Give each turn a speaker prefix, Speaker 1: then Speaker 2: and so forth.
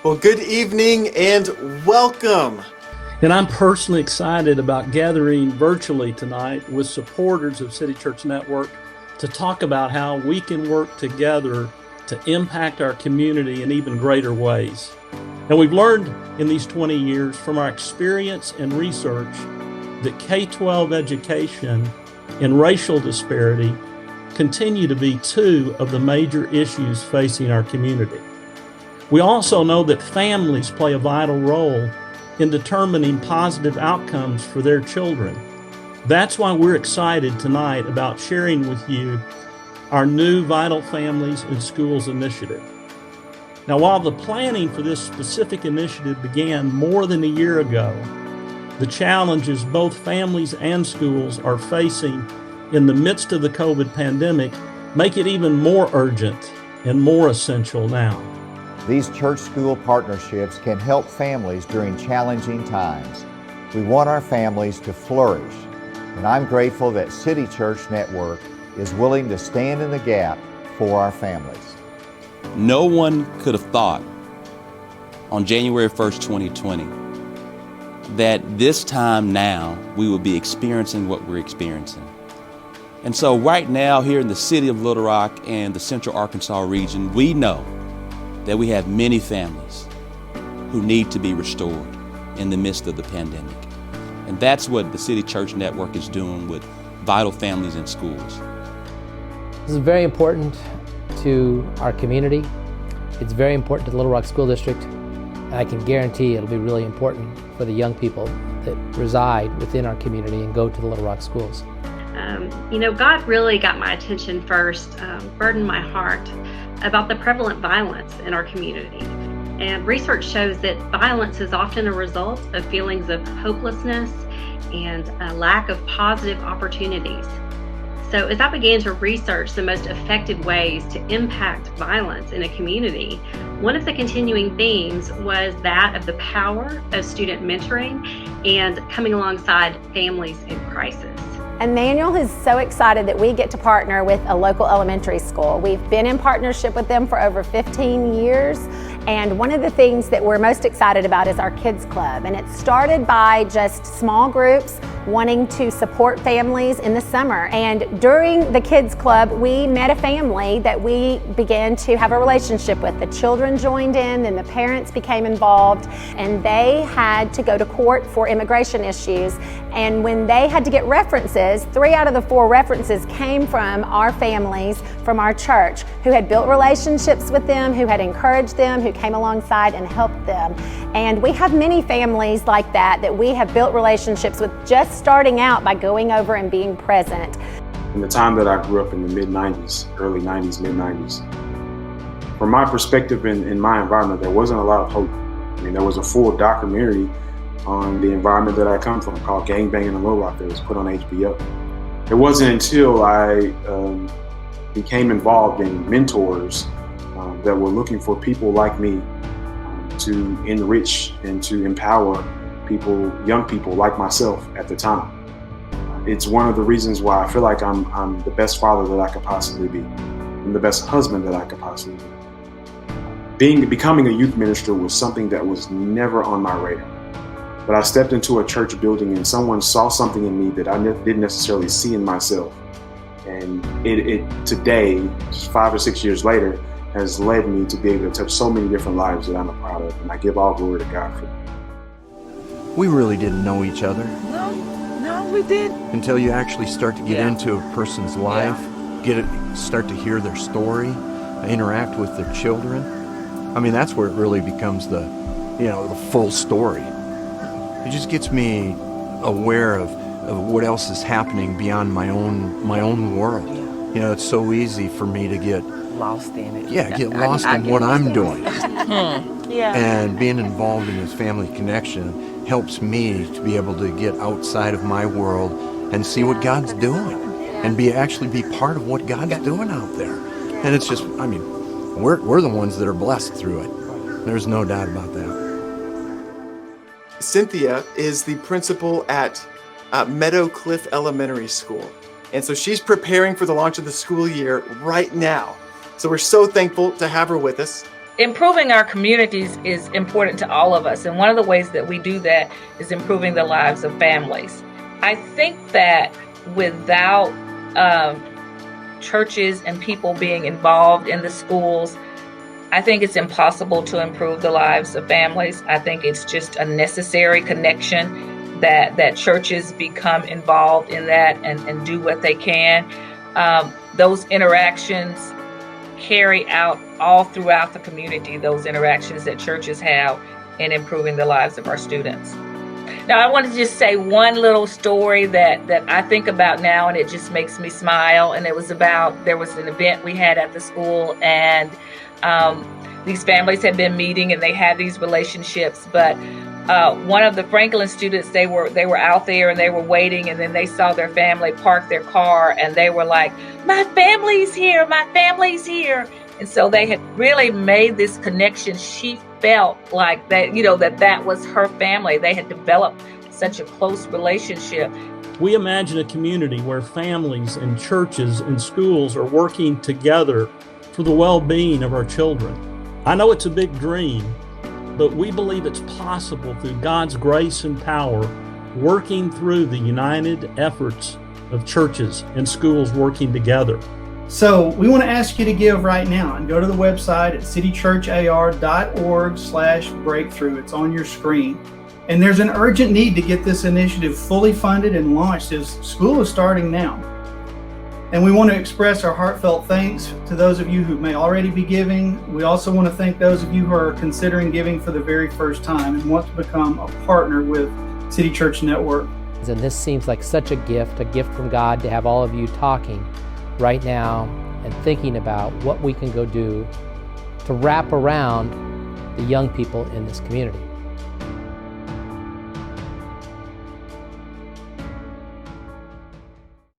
Speaker 1: Well, good evening and welcome.
Speaker 2: And I'm personally excited about gathering virtually tonight with supporters of CityChurch Network to talk about how we can work together to impact our community in even greater ways. And we've learned in these 20 years from our experience and research that K-12 education and racial disparity continue to be two of the major issues facing our community. We also know that families play a vital role in determining positive outcomes for their children. That's why we're excited tonight about sharing with you our new Vital Families in Schools initiative. Now, while the planning for this specific initiative began more than a year ago, the challenges both families and schools are facing in the midst of the COVID pandemic make it even more urgent and more essential now.
Speaker 3: These church-school partnerships can help families during challenging times. We want our families to flourish, and I'm grateful that CityChurch Network is willing to stand in the gap for our families.
Speaker 4: No one could have thought on January 1st, 2020, that this time now we would be experiencing what we're experiencing. And so right now here in the city of Little Rock and the Central Arkansas region, we know that we have many families who need to be restored in the midst of the pandemic. And that's what the CityChurch Network is doing with Vital Families in Schools.
Speaker 5: This is very important to our community. It's very important to the Little Rock School District. And I can guarantee it'll be really important for the young people that reside within our community and go to the Little Rock schools.
Speaker 6: God really got my attention first, burdened my heart about the prevalent violence in our community. And research shows that violence is often a result of feelings of hopelessness and a lack of positive opportunities. So as I began to research the most effective ways to impact violence in a community, one of the continuing themes was that of the power of student mentoring and coming alongside families in crisis.
Speaker 7: Emmanuel is so excited that we get to partner with a local elementary school. We've been in partnership with them for over 15 years. And one of the things that we're most excited about is our kids club. And it started by just small groups wanting to support families in the summer. And during the kids club, we met a family that we began to have a relationship with. The children joined in, and the parents became involved, and they had to go to court for immigration issues. And when they had to get references, 3 out of the 4 references came from our families, from our church, who had built relationships with them, who had encouraged them, who came alongside and helped them. And we have many families like that we have built relationships with just starting out by going over and being present.
Speaker 8: In the time that I grew up in the mid-90s, early 90s, mid-90s, from my perspective in my environment, there wasn't a lot of hope. I mean, there was a full documentary on the environment that I come from called Gangbanging in Little Rock that was put on HBO. It wasn't until I became involved in mentors that were looking for people like me to enrich and to empower people, young people like myself at the time. It's one of the reasons why I feel like I'm the best father that I could possibly be, and the best husband that I could possibly be. Becoming a youth minister was something that was never on my radar. But I stepped into a church building and someone saw something in me that I didn't necessarily see in myself. And it today, 5 or 6 years later, has led me to be able to touch so many different lives that I'm proud of. And I give all glory to God for that.
Speaker 9: We really didn't know each other.
Speaker 10: No, we didn't.
Speaker 9: Until you actually start to get into a person's life, start to hear their story, interact with their children. I mean, that's where it really becomes the full story. It just gets me aware of what else is happening beyond my own world. It's so easy for me to get
Speaker 10: lost in it.
Speaker 9: Yeah, get lost in what I'm doing.
Speaker 10: Yeah.
Speaker 9: And being involved in this family connection helps me to be able to get outside of my world and see what God's doing and actually be part of what God's doing out there. And it's just, we're the ones that are blessed through it. There's no doubt about that.
Speaker 1: Cynthia is the principal at Meadow Cliff Elementary School. And so she's preparing for the launch of the school year right now. So we're so thankful to have her with us.
Speaker 10: improving our communities is important to all of us. And one of the ways that we do that is improving the lives of families. I think that without churches and people being involved in the schools, I think it's impossible to improve the lives of families. I think it's just a necessary connection that churches become involved in that and do what they can. Those interactions carry out all throughout the community, those interactions that churches have in improving the lives of our students. Now, I want to just say one little story that I think about now, and it just makes me smile. And it was about, there was an event we had at the school, and these families had been meeting and they had these relationships. But one of the Franklin students, they were out there and they were waiting, and then they saw their family park their car, and they were like, "My family's here, my family's here." And so they had really made this connection. She felt like that, that was her family. They had developed such a close relationship.
Speaker 2: We imagine a community where families and churches and schools are working together for the well-being of our children. I know it's a big dream, but we believe it's possible through God's grace and power, working through the united efforts of churches and schools working together.
Speaker 11: So we want to ask you to give right now, and go to the website at citychurchar.org/breakthrough. It's on your screen. And there's an urgent need to get this initiative fully funded and launched, as school is starting now. And we want to express our heartfelt thanks to those of you who may already be giving. We also want to thank those of you who are considering giving for the very first time and want to become a partner with City Church Network.
Speaker 5: And this seems like such a gift from God to have all of you talking right now and thinking about what we can go do to wrap around the young people in this community.